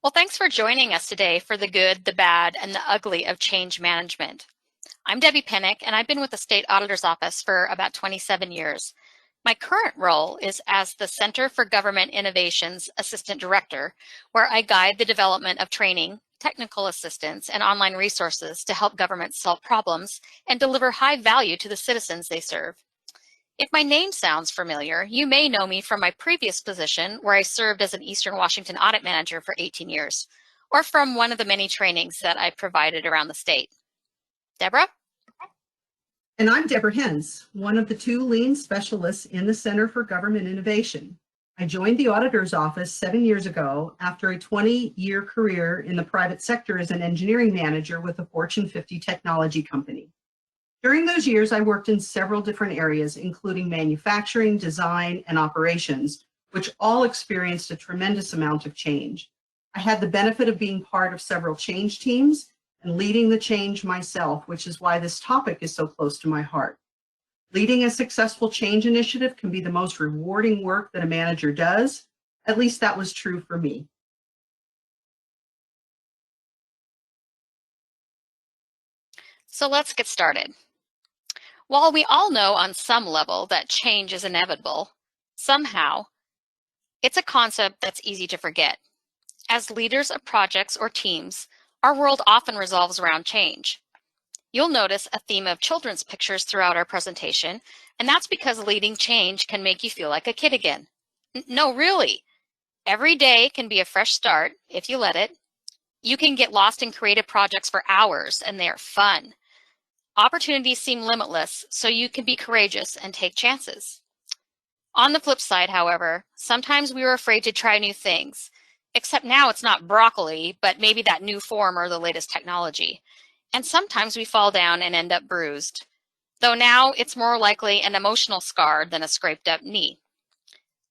Well, thanks for joining us today for the good, the bad, and the ugly of change management. I'm Debbie Pinnick, and I've been with the State Auditor's Office for about 27 years. My current role is as the Center for Government Innovation's Assistant Director, where I guide the development of training, technical assistance, and online resources to help governments solve problems and deliver high value to the citizens they serve. If my name sounds familiar, you may know me from my previous position where I served as an Eastern Washington audit manager for 18 years, or from one of the many trainings that I provided around the state. Deborah? And I'm Deborah Hens, one of the two lean specialists in the Center for Government Innovation. I joined the auditor's office 7 years ago after a 20-year career in the private sector as an engineering manager with a Fortune 50 technology company. During those years, I worked in several different areas, including manufacturing, design, and operations, which all experienced a tremendous amount of change. I had the benefit of being part of several change teams and leading the change myself, which is why this topic is so close to my heart. Leading a successful change initiative can be the most rewarding work that a manager does. At least that was true for me. So let's get started. While we all know on some level that change is inevitable, somehow it's a concept that's easy to forget. As leaders of projects or teams, our world often revolves around change. You'll notice a theme of children's pictures throughout our presentation, and that's because leading change can make you feel like a kid again. No, really. Every day can be a fresh start if you let it. You can get lost in creative projects for hours, and they are fun. Opportunities seem limitless, so you can be courageous and take chances. On the flip side, however, sometimes we are afraid to try new things, except now it's not broccoli, but maybe that new form or the latest technology. And sometimes we fall down and end up bruised, though now it's more likely an emotional scar than a scraped up knee.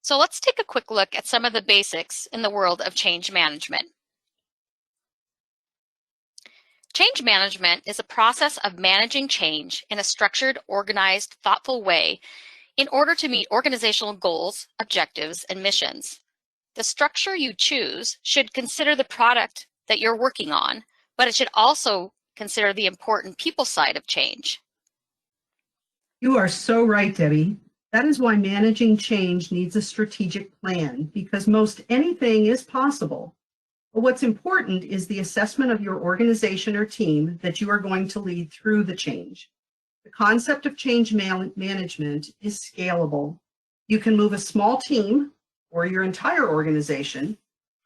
So let's take a quick look at some of the basics in the world of change management. Change management is a process of managing change in a structured, organized, thoughtful way in order to meet organizational goals, objectives, and missions. The structure you choose should consider the product that you're working on, but it should also consider the important people side of change. You are so right, Debbie. That is why managing change needs a strategic plan, because most anything is possible. But what's important is the assessment of your organization or team that you are going to lead through the change. The concept of change management is scalable. You can move a small team or your entire organization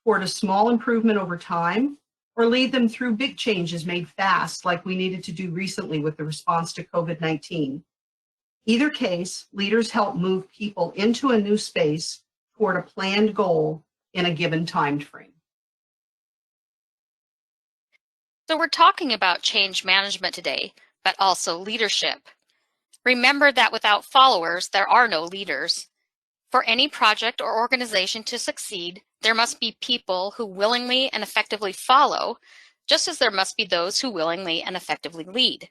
toward a small improvement over time, or lead them through big changes made fast, like we needed to do recently with the response to COVID-19. Either case, leaders help move people into a new space toward a planned goal in a given time frame. So we're talking about change management today, but also leadership. Remember that without followers, there are no leaders. For any project or organization to succeed, there must be people who willingly and effectively follow, just as there must be those who willingly and effectively lead.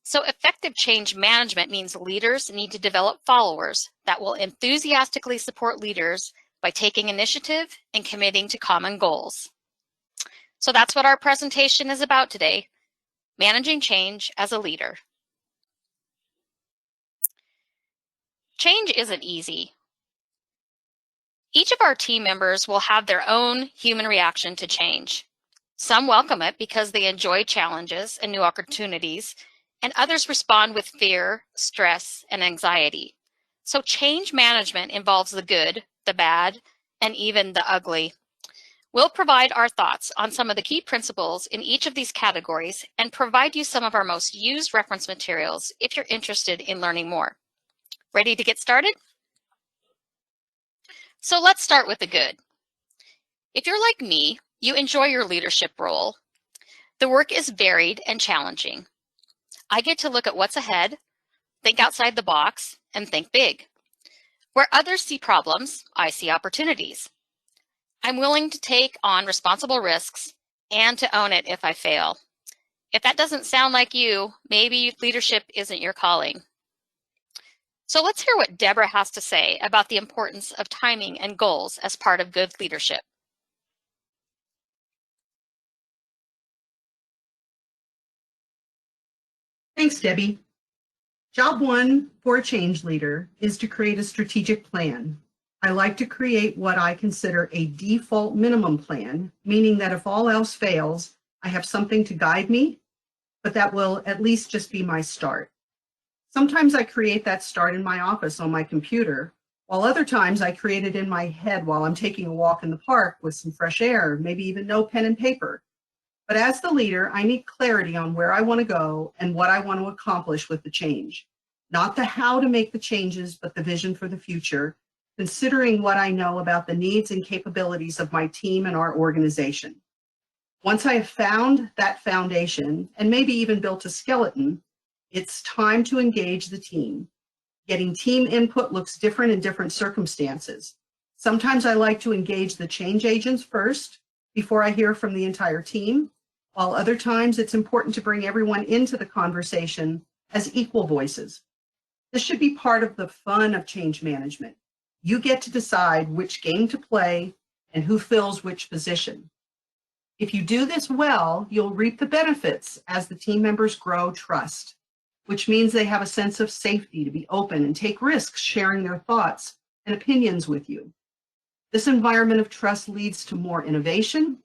So effective change management means leaders need to develop followers that will enthusiastically support leaders by taking initiative and committing to common goals. So that's what our presentation is about today, managing change as a leader. Change isn't easy. Each of our team members will have their own human reaction to change. Some welcome it because they enjoy challenges and new opportunities, and others respond with fear, stress, and anxiety. So change management involves the good, the bad, and even the ugly. We'll provide our thoughts on some of the key principles in each of these categories and provide you some of our most used reference materials if you're interested in learning more. Ready to get started? So let's start with the good. If you're like me, you enjoy your leadership role. The work is varied and challenging. I get to look at what's ahead, think outside the box, and think big. Where others see problems, I see opportunities. I'm willing to take on responsible risks and to own it if I fail. If that doesn't sound like you, maybe leadership isn't your calling. So let's hear what Deborah has to say about the importance of timing and goals as part of good leadership. Thanks, Debbie. Job one for a change leader is to create a strategic plan. I like to create what I consider a default minimum plan, meaning that if all else fails, I have something to guide me, but that will at least just be my start. Sometimes I create that start in my office on my computer, while other times I create it in my head while I'm taking a walk in the park with some fresh air, maybe even no pen and paper. But as the leader, I need clarity on where I want to go and what I want to accomplish with the change. Not the how to make the changes, but the vision for the future, considering what I know about the needs and capabilities of my team and our organization. Once I have found that foundation and maybe even built a skeleton, it's time to engage the team. Getting team input looks different in different circumstances. Sometimes I like to engage the change agents first before I hear from the entire team, while other times it's important to bring everyone into the conversation as equal voices. This should be part of the fun of change management. You get to decide which game to play and who fills which position. If you do this well, you'll reap the benefits as the team members grow trust, which means they have a sense of safety to be open and take risks sharing their thoughts and opinions with you. This environment of trust leads to more innovation,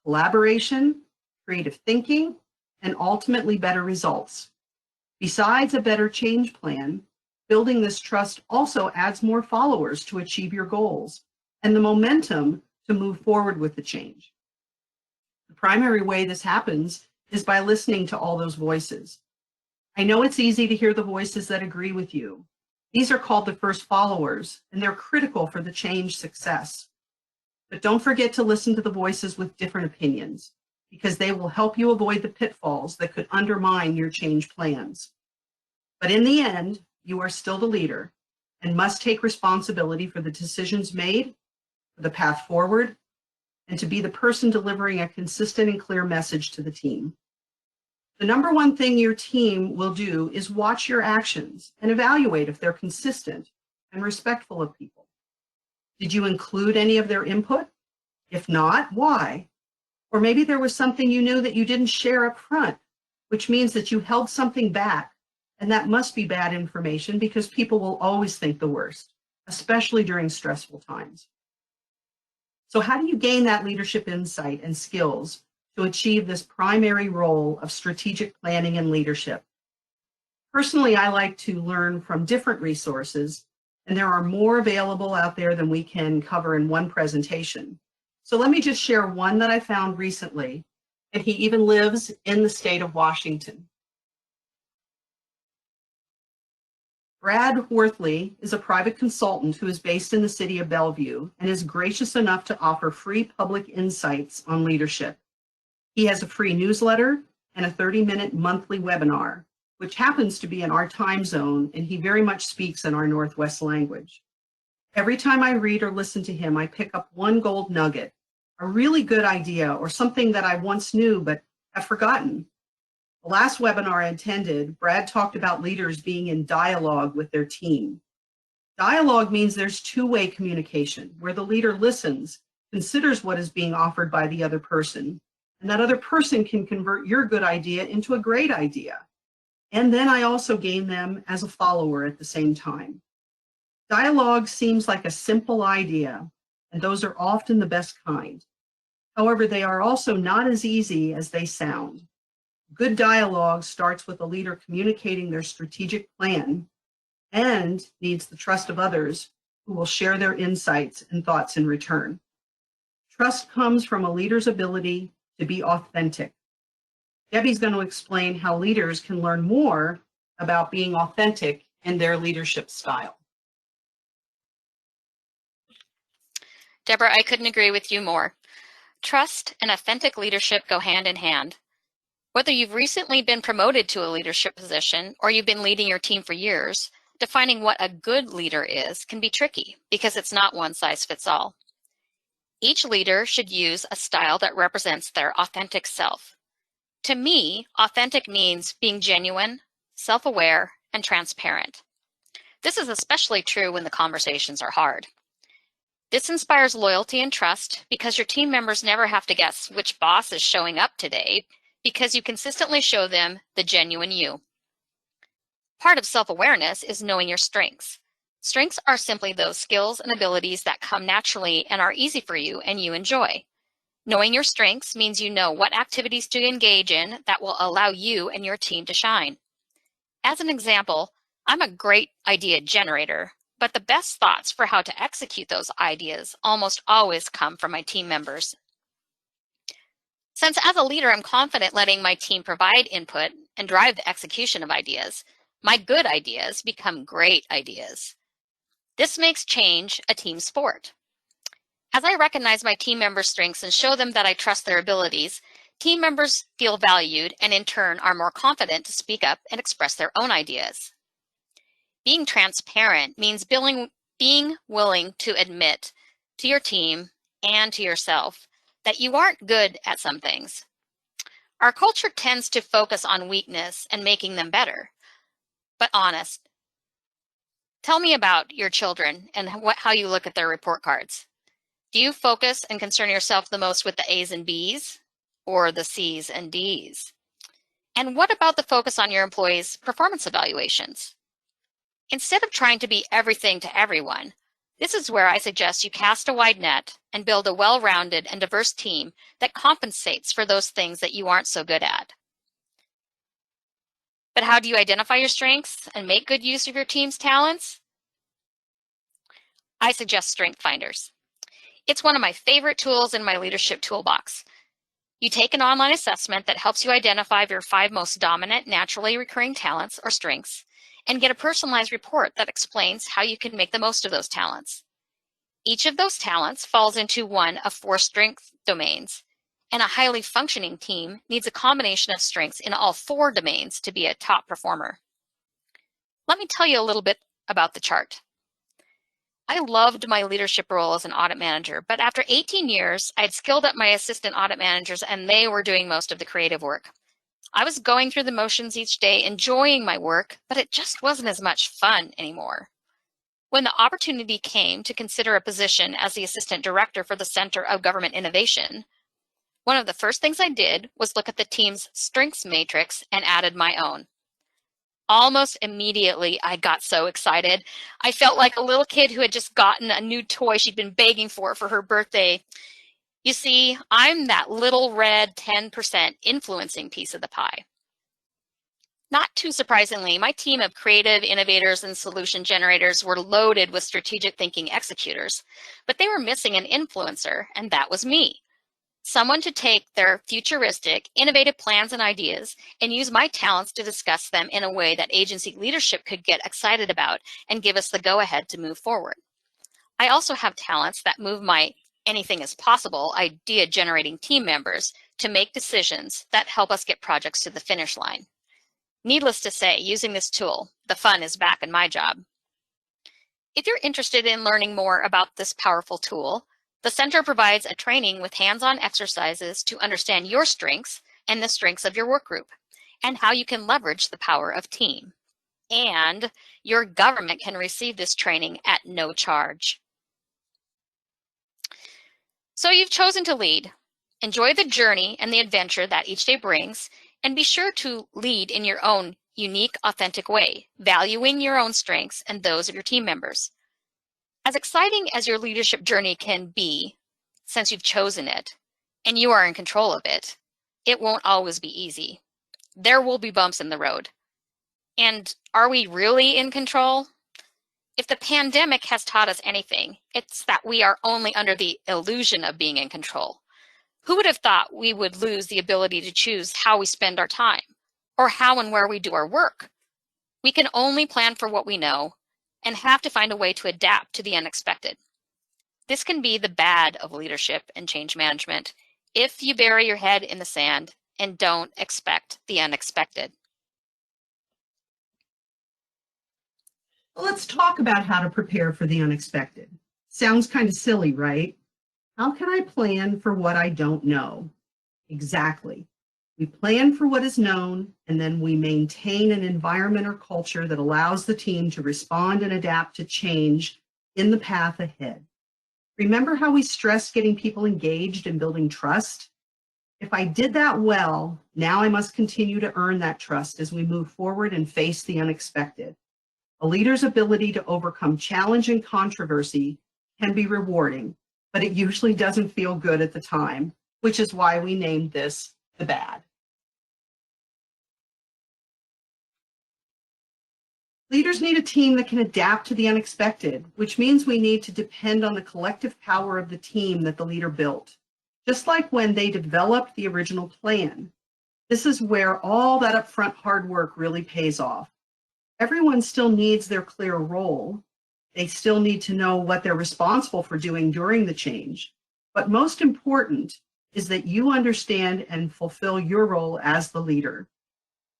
collaboration, creative thinking, and ultimately better results. Besides a better change plan, building this trust also adds more followers to achieve your goals and the momentum to move forward with the change. The primary way this happens is by listening to all those voices. I know it's easy to hear the voices that agree with you. These are called the first followers, and they're critical for the change success. But don't forget to listen to the voices with different opinions, because they will help you avoid the pitfalls that could undermine your change plans. But in the end, you are still the leader and must take responsibility for the decisions made, for the path forward, and to be the person delivering a consistent and clear message to the team. The number one thing your team will do is watch your actions and evaluate if they're consistent and respectful of people. Did you include any of their input? If not, why? Or maybe there was something you knew that you didn't share up front, which means that you held something back, and that must be bad information because people will always think the worst, especially during stressful times. So how do you gain that leadership insight and skills to achieve this primary role of strategic planning and leadership? Personally, I like to learn from different resources, and there are more available out there than we can cover in one presentation. So let me just share one that I found recently, and he even lives in the state of Washington. Brad Worthley is a private consultant who is based in the city of Bellevue and is gracious enough to offer free public insights on leadership. He has a free newsletter and a 30-minute monthly webinar, which happens to be in our time zone, and he very much speaks in our Northwest language. Every time I read or listen to him, I pick up one gold nugget, a really good idea or something that I once knew but have forgotten. The last webinar I attended, Brad talked about leaders being in dialogue with their team. Dialogue means there's two-way communication where the leader listens, considers what is being offered by the other person, and that other person can convert your good idea into a great idea. And then I also gain them as a follower at the same time. Dialogue seems like a simple idea, and those are often the best kind. However, they are also not as easy as they sound. Good dialogue starts with a leader communicating their strategic plan and needs the trust of others who will share their insights and thoughts in return. Trust comes from a leader's ability to be authentic. Debbie's going to explain how leaders can learn more about being authentic in their leadership style. Deborah, I couldn't agree with you more. Trust and authentic leadership go hand in hand. Whether you've recently been promoted to a leadership position or you've been leading your team for years, defining what a good leader is can be tricky because it's not one size fits all. Each leader should use a style that represents their authentic self. To me, authentic means being genuine, self-aware, and transparent. This is especially true when the conversations are hard. This inspires loyalty and trust because your team members never have to guess which boss is showing up today, because you consistently show them the genuine you. Part of self-awareness is knowing your strengths. Strengths are simply those skills and abilities that come naturally and are easy for you and you enjoy. Knowing your strengths means you know what activities to engage in that will allow you and your team to shine. As an example, I'm a great idea generator, but the best thoughts for how to execute those ideas almost always come from my team members. Since as a leader, I'm confident letting my team provide input and drive the execution of ideas, my good ideas become great ideas. This makes change a team sport. As I recognize my team members' strengths and show them that I trust their abilities, team members feel valued and in turn are more confident to speak up and express their own ideas. Being transparent means being willing to admit to your team and to yourself that you aren't good at some things. Our culture tends to focus on weakness and making them better. But honest, tell me about your children and how you look at their report cards. Do you focus and concern yourself the most with the A's and B's or the C's and D's? And what about the focus on your employees' performance evaluations? Instead of trying to be everything to everyone, this is where I suggest you cast a wide net and build a well-rounded and diverse team that compensates for those things that you aren't so good at. But how do you identify your strengths and make good use of your team's talents? I suggest Strength Finders. It's one of my favorite tools in my leadership toolbox. You take an online assessment that helps you identify your 5 most dominant, naturally recurring talents or strengths, and get a personalized report that explains how you can make the most of those talents. Each of those talents falls into one of 4 strength domains, and a highly functioning team needs a combination of strengths in all 4 domains to be a top performer. Let me tell you a little bit about the chart. I loved my leadership role as an audit manager, but after 18 years, I had skilled up my assistant audit managers and they were doing most of the creative work. I was going through the motions each day, enjoying my work, but it just wasn't as much fun anymore. When the opportunity came to consider a position as the assistant director for the Center of Government Innovation, one of the first things I did was look at the team's strengths matrix and added my own. Almost immediately, I got so excited. I felt like a little kid who had just gotten a new toy she'd been begging for her birthday. You see, I'm that little red 10% influencing piece of the pie. Not too surprisingly, my team of creative innovators and solution generators were loaded with strategic thinking executors, but they were missing an influencer, and that was me. Someone to take their futuristic, innovative plans and ideas and use my talents to discuss them in a way that agency leadership could get excited about and give us the go-ahead to move forward. I also have talents that move my anything is possible idea-generating team members to make decisions that help us get projects to the finish line. Needless to say, using this tool, the fun is back in my job. If you're interested in learning more about this powerful tool, the Center provides a training with hands-on exercises to understand your strengths and the strengths of your work group, and how you can leverage the power of team. And your government can receive this training at no charge. So you've chosen to lead. Enjoy the journey and the adventure that each day brings, and be sure to lead in your own unique, authentic way, valuing your own strengths and those of your team members. As exciting as your leadership journey can be, since you've chosen it and you are in control of it, it won't always be easy. There will be bumps in the road. And are we really in control? If the pandemic has taught us anything, it's that we are only under the illusion of being in control. Who would have thought we would lose the ability to choose how we spend our time or how and where we do our work? We can only plan for what we know and have to find a way to adapt to the unexpected. This can be the bad of leadership and change management if you bury your head in the sand and don't expect the unexpected. Well, let's talk about how to prepare for the unexpected. Sounds kind of silly, right? How can I plan for what I don't know? Exactly. We plan for what is known, and then we maintain an environment or culture that allows the team to respond and adapt to change in the path ahead. Remember how we stressed getting people engaged and building trust? If I did that well, now I must continue to earn that trust as we move forward and face the unexpected. A leader's ability to overcome challenge and controversy can be rewarding, but it usually doesn't feel good at the time, which is why we named this the bad. Leaders need a team that can adapt to the unexpected, which means we need to depend on the collective power of the team that the leader built. Just like when they developed the original plan, this is where all that upfront hard work really pays off. Everyone still needs their clear role. They still need to know what they're responsible for doing during the change. But most important is that you understand and fulfill your role as the leader.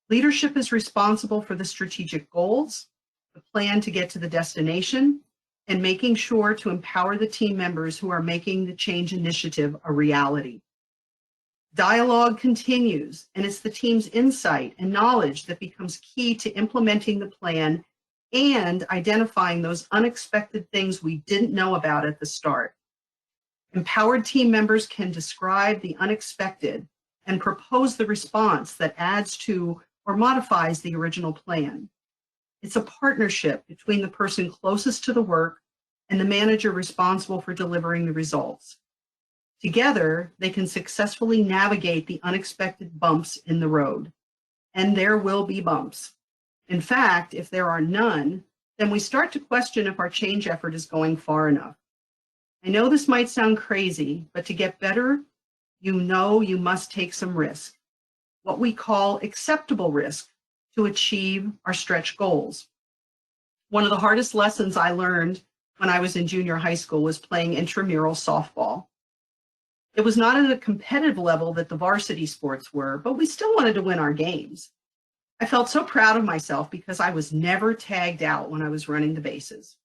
Leadership is responsible for the strategic goals, the plan to get to the destination, and making sure to empower the team members who are making the change initiative a reality. Dialogue continues, and it's the team's insight and knowledge that becomes key to implementing the plan and identifying those unexpected things we didn't know about at the start. Empowered team members can describe the unexpected and propose the response that adds to or modifies the original plan. It's a partnership between the person closest to the work and the manager responsible for delivering the results. Together, they can successfully navigate the unexpected bumps in the road. And there will be bumps. In fact, if there are none, then we start to question if our change effort is going far enough. I know this might sound crazy, but to get better, you know you must take some risk, what we call acceptable risk, to achieve our stretch goals. One of the hardest lessons I learned when I was in junior high school was playing intramural softball. It was not at a competitive level that the varsity sports were, but we still wanted to win our games. I felt so proud of myself because I was never tagged out when I was running the bases.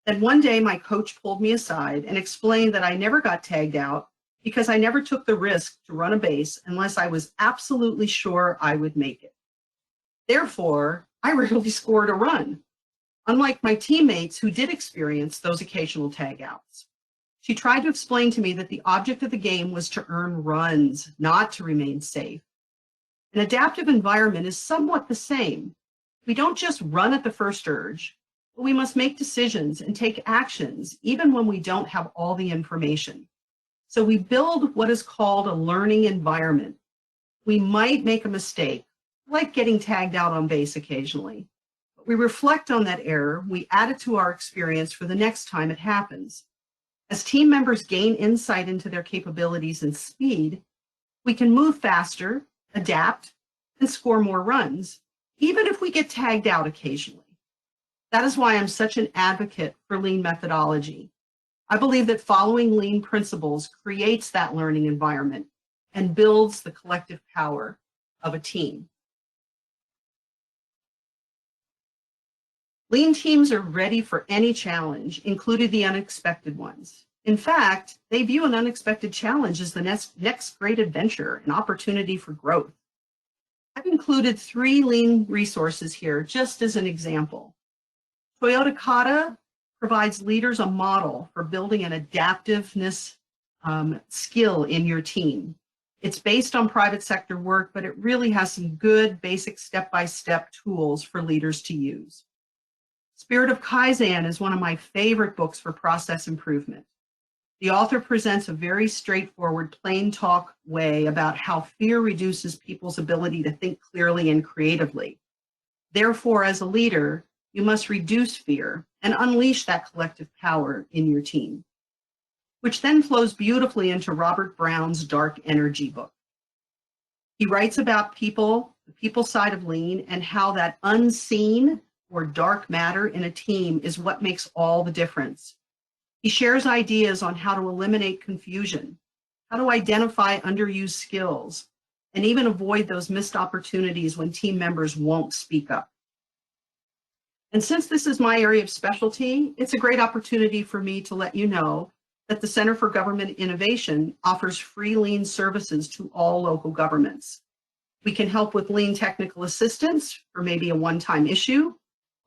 Then one day my coach pulled me aside and explained that I never got tagged out because I never took the risk to run a base unless I was absolutely sure I would make it. Therefore, I rarely scored a run, unlike my teammates who did experience those occasional tag outs. She tried to explain to me that the object of the game was to earn runs, not to remain safe. An adaptive environment is somewhat the same. We don't just run at the first urge, but we must make decisions and take actions even when we don't have all the information. So we build what is called a learning environment. We might make a mistake, like getting tagged out on base occasionally, but we reflect on that error, we add it to our experience for the next time it happens. As team members gain insight into their capabilities and speed, we can move faster, adapt, and score more runs, even if we get tagged out occasionally. That is why I'm such an advocate for lean methodology. I believe that following lean principles creates that learning environment and builds the collective power of a team. Lean teams are ready for any challenge, including the unexpected ones. In fact, they view an unexpected challenge as the next great adventure, an opportunity for growth. I've included 3 lean resources here just as an example. Toyota Kata provides leaders a model for building an adaptiveness skill in your team. It's based on private sector work, but it really has some good basic step-by-step tools for leaders to use. Spirit of Kaizen is one of my favorite books for process improvement. The author presents a very straightforward, plain talk way about how fear reduces people's ability to think clearly and creatively. Therefore, as a leader, you must reduce fear and unleash that collective power in your team, which then flows beautifully into Robert Brown's Dark Energy book. He writes about people, the people side of lean, and how that unseen or dark matter in a team is what makes all the difference. He shares ideas on how to eliminate confusion, how to identify underused skills, and even avoid those missed opportunities when team members won't speak up. And since this is my area of specialty, it's a great opportunity for me to let you know that the Center for Government Innovation offers free lean services to all local governments. We can help with lean technical assistance for maybe a one-time issue,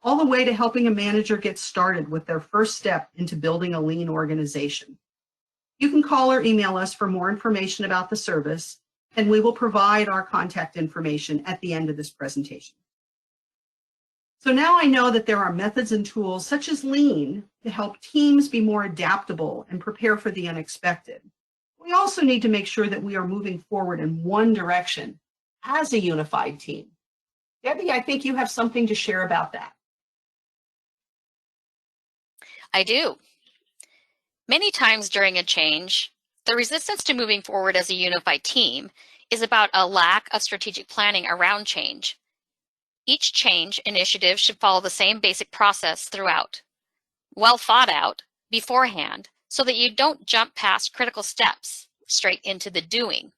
all the way to helping a manager get started with their first step into building a lean organization. You can call or email us for more information about the service, and we will provide our contact information at the end of this presentation. So now I know that there are methods and tools such as Lean to help teams be more adaptable and prepare for the unexpected. We also need to make sure that we are moving forward in one direction as a unified team. Debbie, I think you have something to share about that. I do. Many times during a change, the resistance to moving forward as a unified team is about a lack of strategic planning around change. Each change initiative should follow the same basic process throughout, well thought out beforehand, so that you don't jump past critical steps straight into the doing.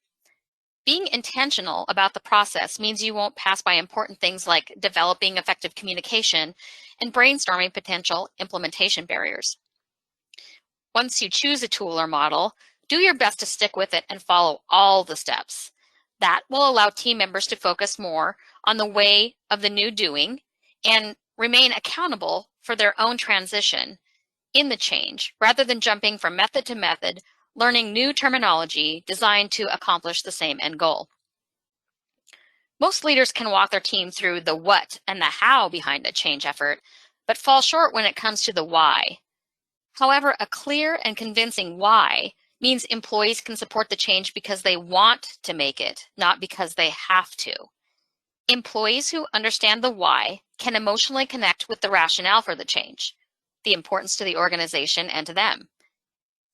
Being intentional about the process means you won't pass by important things like developing effective communication and brainstorming potential implementation barriers. Once you choose a tool or model, do your best to stick with it and follow all the steps. That will allow team members to focus more on the way of the new doing and remain accountable for their own transition in the change, rather than jumping from method to method, learning new terminology designed to accomplish the same end goal. Most leaders can walk their team through the what and the how behind a change effort, but fall short when it comes to the why. However, a clear and convincing why means employees can support the change because they want to make it, not because they have to. Employees who understand the why can emotionally connect with the rationale for the change, the importance to the organization and to them,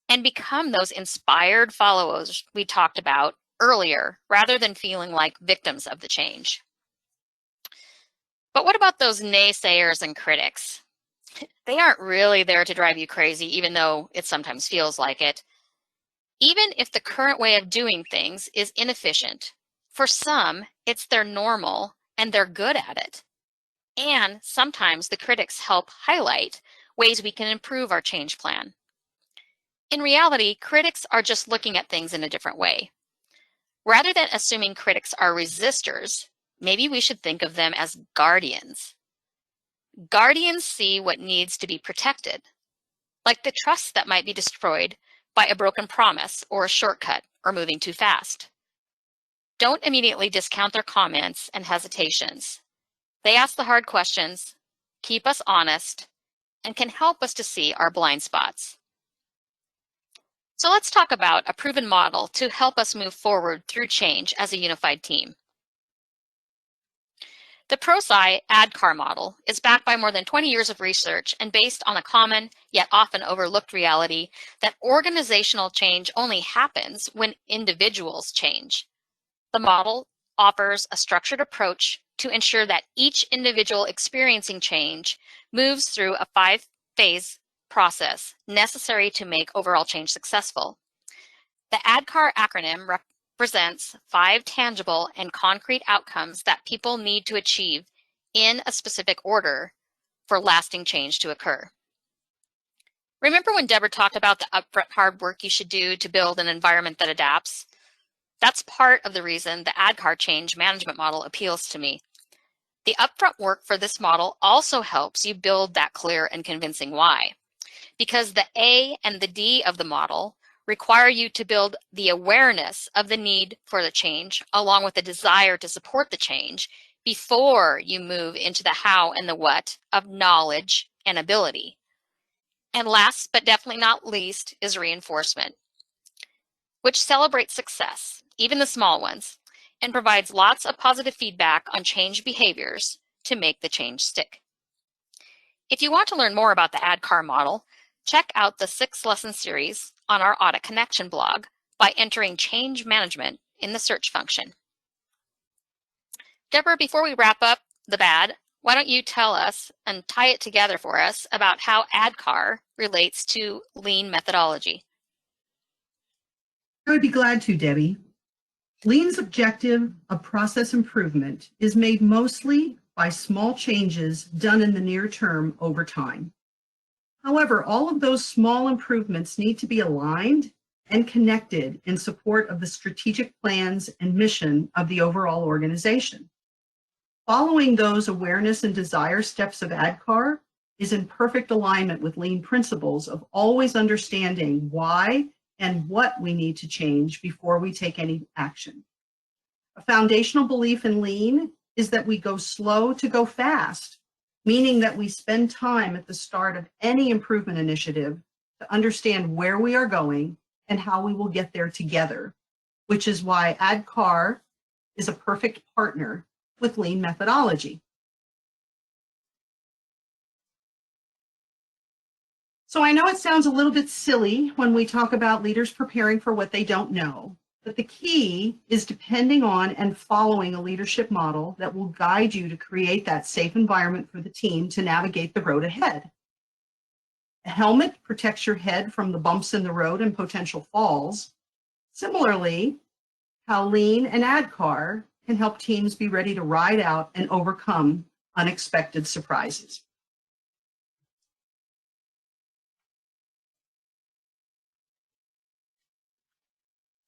and become those inspired followers we talked about earlier, rather than feeling like victims of the change. But what about those naysayers and critics? They aren't really there to drive you crazy, even though it sometimes feels like it. Even if the current way of doing things is inefficient, for some, it's their normal and they're good at it. And sometimes the critics help highlight ways we can improve our change plan. In reality, critics are just looking at things in a different way. Rather than assuming critics are resistors, maybe we should think of them as guardians. Guardians see what needs to be protected, like the trust that might be destroyed by a broken promise or a shortcut or moving too fast. Don't immediately discount their comments and hesitations. They ask the hard questions, keep us honest, and can help us to see our blind spots. So let's talk about a proven model to help us move forward through change as a unified team. The ProSci ADKAR model is backed by more than 20 years of research and based on a common yet often overlooked reality that organizational change only happens when individuals change. The model offers a structured approach to ensure that each individual experiencing change moves through a 5-phase process necessary to make overall change successful. The ADKAR acronym represents 5 tangible and concrete outcomes that people need to achieve in a specific order for lasting change to occur. Remember when Deborah talked about the upfront hard work you should do to build an environment that adapts? That's part of the reason the ADKAR change management model appeals to me. The upfront work for this model also helps you build that clear and convincing why, because the A and the D of the model require you to build the awareness of the need for the change, along with the desire to support the change, before you move into the how and the what of knowledge and ability. And last but definitely not least is reinforcement, which celebrates success, even the small ones, and provides lots of positive feedback on change behaviors to make the change stick. If you want to learn more about the ADKAR model, check out the 6-lesson series on our Audit Connection blog by entering change management in the search function. Deborah, before we wrap up the bad, why don't you tell us and tie it together for us about how ADKAR relates to Lean methodology? I would be glad to, Debbie. Lean's objective of process improvement is made mostly by small changes done in the near term over time. However, all of those small improvements need to be aligned and connected in support of the strategic plans and mission of the overall organization. Following those awareness and desire steps of ADKAR is in perfect alignment with Lean principles of always understanding why and what we need to change before we take any action. A foundational belief in lean is that we go slow to go fast, meaning that we spend time at the start of any improvement initiative to understand where we are going and how we will get there together, which is why ADKAR is a perfect partner with lean methodology. So I know it sounds a little bit silly when we talk about leaders preparing for what they don't know, but the key is depending on and following a leadership model that will guide you to create that safe environment for the team to navigate the road ahead. A helmet protects your head from the bumps in the road and potential falls. Similarly, how lean and ADKAR can help teams be ready to ride out and overcome unexpected surprises.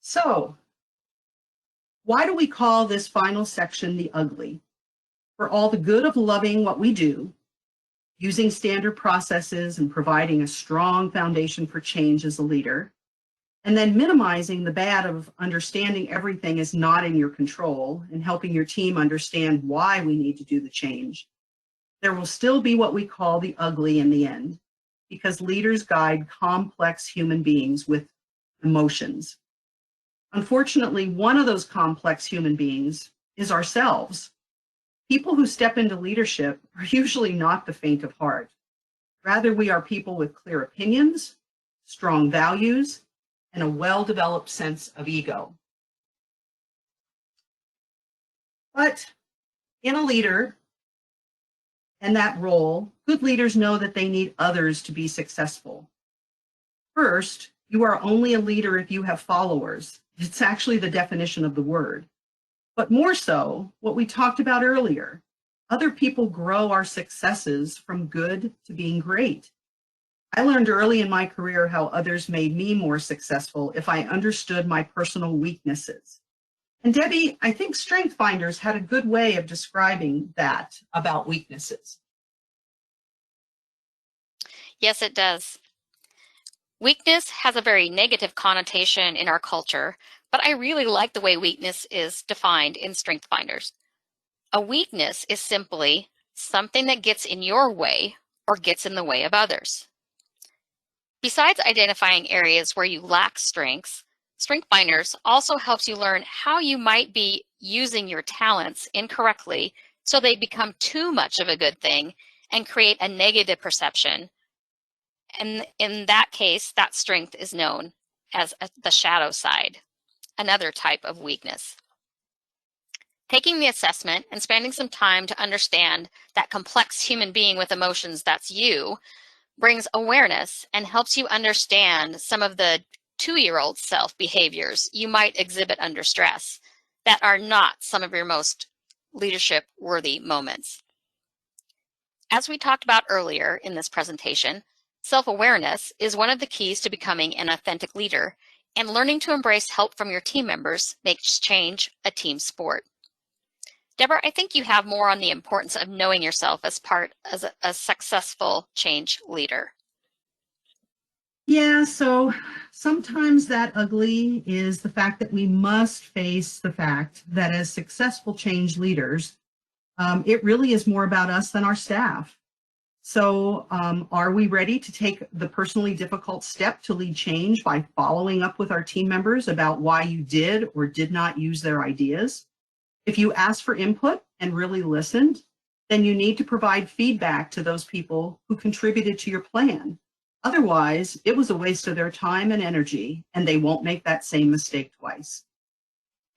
So, why do we call this final section the ugly? For all the good of loving what we do, using standard processes and providing a strong foundation for change as a leader, and then minimizing the bad of understanding everything is not in your control and helping your team understand why we need to do the change, there will still be what we call the ugly in the end, because leaders guide complex human beings with emotions. Unfortunately, one of those complex human beings is ourselves. People who step into leadership are usually not the faint of heart. Rather, we are people with clear opinions, strong values, and a well-developed sense of ego. But in a leader and that role, good leaders know that they need others to be successful. First, you are only a leader if you have followers. It's actually the definition of the word. But more so, what we talked about earlier, other people grow our successes from good to being great. I learned early in my career how others made me more successful if I understood my personal weaknesses. And Debbie, I think Strength Finders had a good way of describing that about weaknesses. Yes, it does. Weakness has a very negative connotation in our culture, but I really like the way weakness is defined in Strength Finders. A weakness is simply something that gets in your way or gets in the way of others. Besides identifying areas where you lack strengths, Strength Finders also helps you learn how you might be using your talents incorrectly so they become too much of a good thing and create a negative perception. And in that case, that strength is known as the shadow side, another type of weakness. Taking the assessment and spending some time to understand that complex human being with emotions that's you brings awareness and helps you understand some of the 2-year-old self behaviors you might exhibit under stress that are not some of your most leadership worthy moments. As we talked about earlier in this presentation, self-awareness is one of the keys to becoming an authentic leader, and learning to embrace help from your team members makes change a team sport. Deborah, I think you have more on the importance of knowing yourself as a successful change leader. Yeah, so sometimes that ugly is the fact that we must face the fact that as successful change leaders, it really is more about us than our staff. So are we ready to take the personally difficult step to lead change by following up with our team members about why you did or did not use their ideas? If you asked for input and really listened, then you need to provide feedback to those people who contributed to your plan. Otherwise, it was a waste of their time and energy, and they won't make that same mistake twice.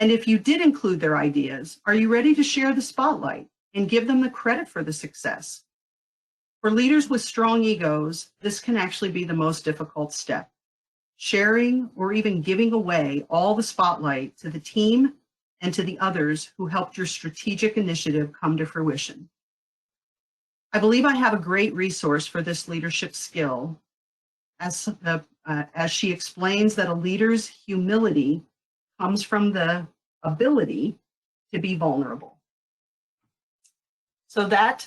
And if you did include their ideas, are you ready to share the spotlight and give them the credit for the success? For leaders with strong egos, this can actually be the most difficult step. Sharing or even giving away all the spotlight to the team and to the others who helped your strategic initiative come to fruition. I believe I have a great resource for this leadership skill as she explains that a leader's humility comes from the ability to be vulnerable. So that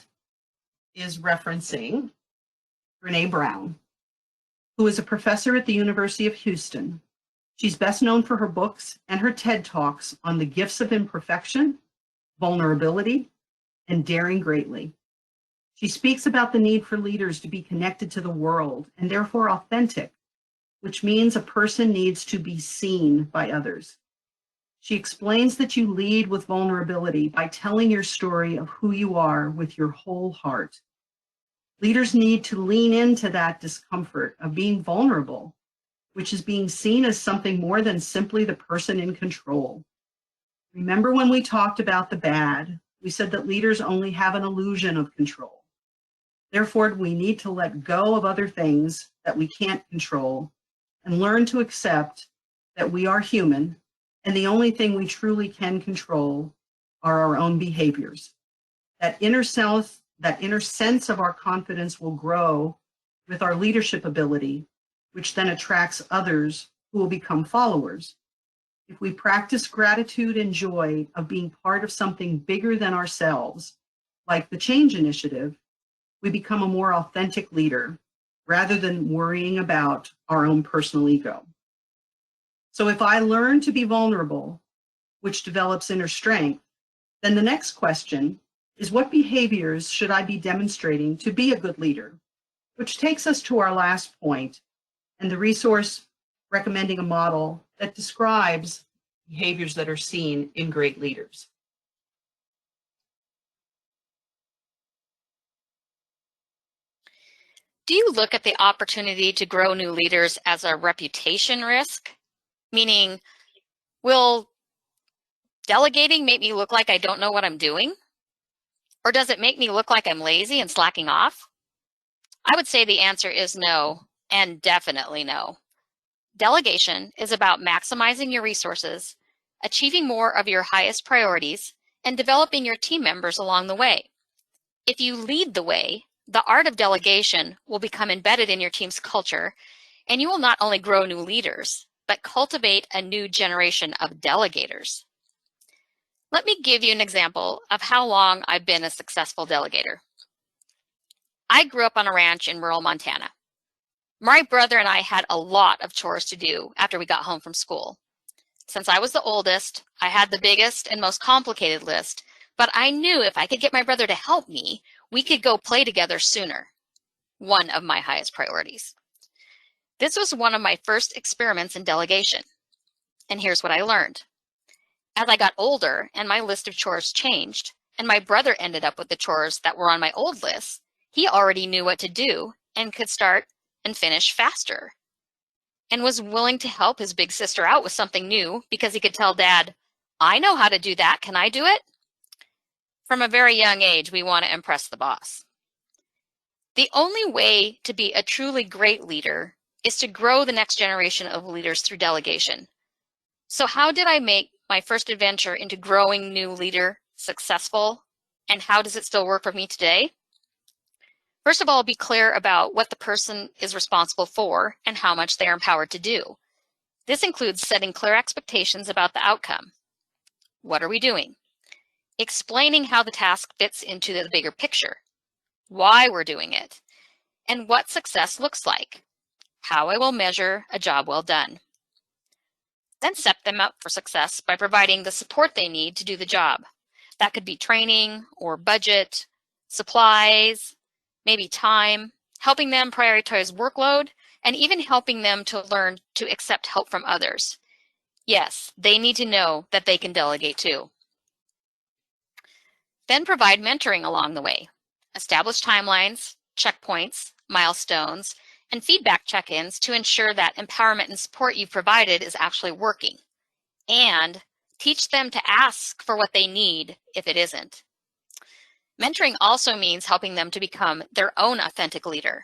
is referencing Brene Brown, who is a professor at the University of Houston. She's best known for her books and her TED Talks on the gifts of imperfection, vulnerability, and daring greatly. She speaks about the need for leaders to be connected to the world and therefore authentic, which means a person needs to be seen by others. She explains that you lead with vulnerability by telling your story of who you are with your whole heart. Leaders need to lean into that discomfort of being vulnerable, which is being seen as something more than simply the person in control. Remember when we talked about the bad, we said that leaders only have an illusion of control. Therefore, we need to let go of other things that we can't control and learn to accept that we are human, and the only thing we truly can control are our own behaviors. That inner sense of our confidence will grow with our leadership ability, which then attracts others who will become followers. If we practice gratitude and joy of being part of something bigger than ourselves, like the Change Initiative, we become a more authentic leader rather than worrying about our own personal ego. So if I learn to be vulnerable, which develops inner strength, then the next question is, what behaviors should I be demonstrating to be a good leader? Which takes us to our last point and the resource recommending a model that describes behaviors that are seen in great leaders. Do you look at the opportunity to grow new leaders as a reputation risk? Meaning, will delegating make me look like I don't know what I'm doing? Or does it make me look like I'm lazy and slacking off? I would say the answer is no, and definitely no. Delegation is about maximizing your resources, achieving more of your highest priorities, and developing your team members along the way. If you lead the way, the art of delegation will become embedded in your team's culture, and you will not only grow new leaders, but cultivate a new generation of delegators. Let me give you an example of how long I've been a successful delegator. I grew up on a ranch in rural Montana. My brother and I had a lot of chores to do after we got home from school. Since I was the oldest, I had the biggest and most complicated list, but I knew if I could get my brother to help me, we could go play together sooner. One of my highest priorities. This was one of my first experiments in delegation. And here's what I learned. As I got older and my list of chores changed, and my brother ended up with the chores that were on my old list, he already knew what to do and could start and finish faster, and was willing to help his big sister out with something new because he could tell Dad, I know how to do that, can I do it? From a very young age, we want to impress the boss. The only way to be a truly great leader is to grow the next generation of leaders through delegation. So how did I make my first adventure into growing new leader successful, and how does it still work for me today? First of all, be clear about what the person is responsible for and how much they are empowered to do. This includes setting clear expectations about the outcome. What are we doing? Explaining how the task fits into the bigger picture, why we're doing it, and what success looks like, how I will measure a job well done. Then set them up for success by providing the support they need to do the job. That could be training or budget, supplies, maybe time, helping them prioritize workload, and even helping them to learn to accept help from others. Yes, they need to know that they can delegate too. Then provide mentoring along the way. Establish timelines, checkpoints, milestones, and feedback check-ins to ensure that empowerment and support you've provided is actually working. And teach them to ask for what they need if it isn't. Mentoring also means helping them to become their own authentic leader.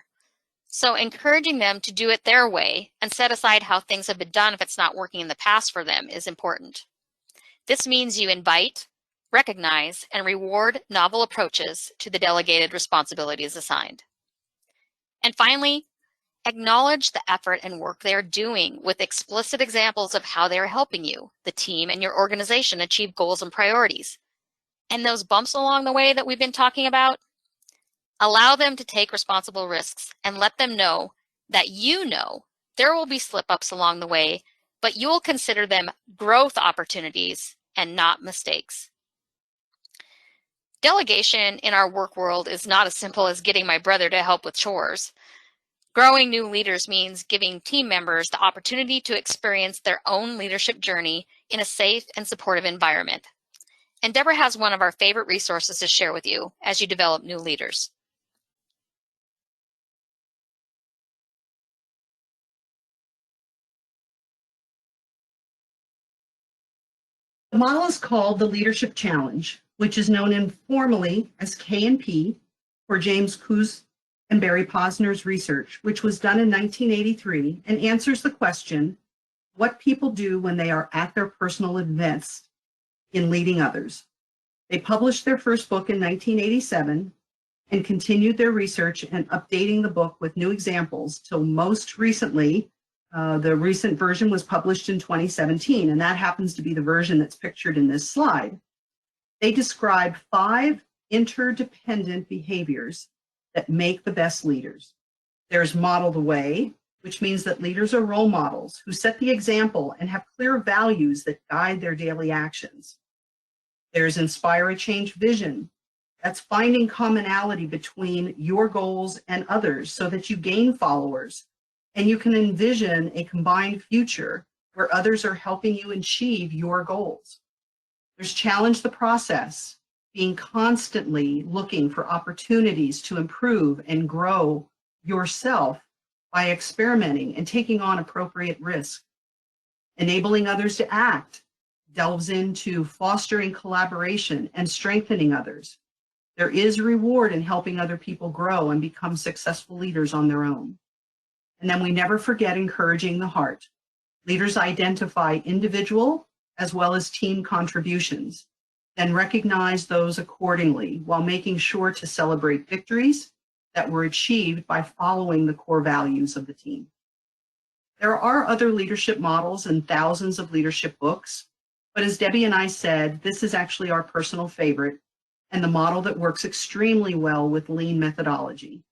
So encouraging them to do it their way and set aside how things have been done if it's not working in the past for them is important. This means you invite, recognize, and reward novel approaches to the delegated responsibilities assigned. And finally, acknowledge the effort and work they are doing with explicit examples of how they are helping you, the team, and your organization achieve goals and priorities. And those bumps along the way that we've been talking about, allow them to take responsible risks and let them know that you know there will be slip-ups along the way, but you'll consider them growth opportunities and not mistakes. Delegation in our work world is not as simple as getting my brother to help with chores. Growing new leaders means giving team members the opportunity to experience their own leadership journey in a safe and supportive environment. And Deborah has one of our favorite resources to share with you as you develop new leaders. The model is called the Leadership Challenge, which is known informally as K&P for James Coos and Barry Posner's research, which was done in 1983 and answers the question, what people do when they are at their personal events in leading others. They published their first book in 1987 and continued their research and updating the book with new examples till most recently, the recent version was published in 2017, and that happens to be the version that's pictured in this slide. They describe 5 interdependent behaviors that make the best leaders. There's model the way, which means that leaders are role models who set the example and have clear values that guide their daily actions. There's inspire a change vision. That's finding commonality between your goals and others so that you gain followers and you can envision a combined future where others are helping you achieve your goals. There's challenge the process, being constantly looking for opportunities to improve and grow yourself by experimenting and taking on appropriate risk. Enabling others to act delves into fostering collaboration and strengthening others. There is reward in helping other people grow and become successful leaders on their own. And then we never forget encouraging the heart. Leaders identify individual as well as team contributions, then recognize those accordingly while making sure to celebrate victories that were achieved by following the core values of the team. There are other leadership models and thousands of leadership books, but as Debbie and I said, this is actually our personal favorite and the model that works extremely well with lean methodology.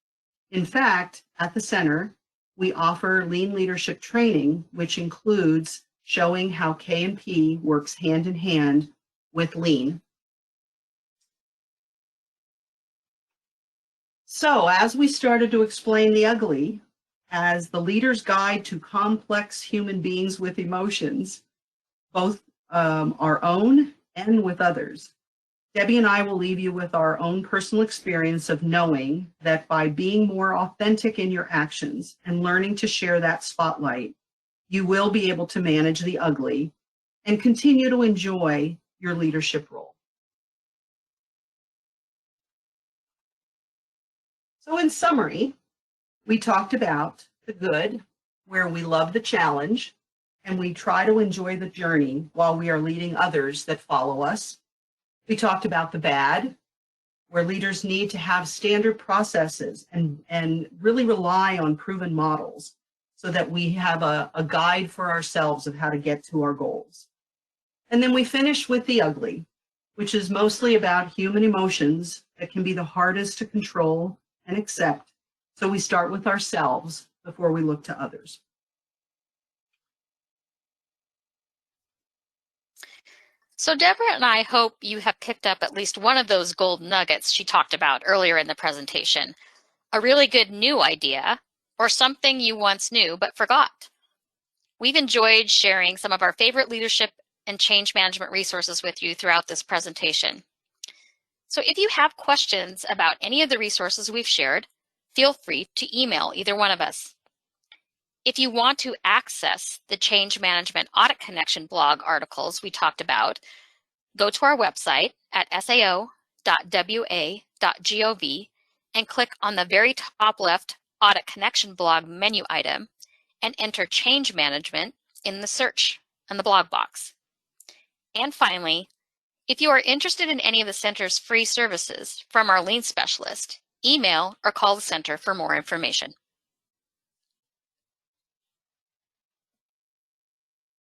In fact, at the center, we offer lean leadership training, which includes showing how K&P works hand in hand with lean. So as we started to explain the ugly as the leader's guide to complex human beings with emotions, both our own and with others, Debbie and I will leave you with our own personal experience of knowing that by being more authentic in your actions and learning to share that spotlight, you will be able to manage the ugly and continue to enjoy your leadership role. So in summary, we talked about the good, where we love the challenge and we try to enjoy the journey while we are leading others that follow us. We talked about the bad, where leaders need to have standard processes and really rely on proven models so that we have a guide for ourselves of how to get to our goals. And then we finished with the ugly, which is mostly about human emotions that can be the hardest to control and accept. So we start with ourselves before we look to others. So Deborah and I hope you have picked up at least one of those gold nuggets she talked about earlier in the presentation. A really good new idea, or something you once knew but forgot. We've enjoyed sharing some of our favorite leadership and change management resources with you throughout this presentation. So if you have questions about any of the resources we've shared, feel free to email either one of us. If you want to access the Change Management Audit Connection blog articles we talked about, go to our website at sao.wa.gov and click on the very top left Audit Connection blog menu item and enter Change Management in the search on the blog box. And finally, if you are interested in any of the center's free services from our lean specialist, email or call the center for more information.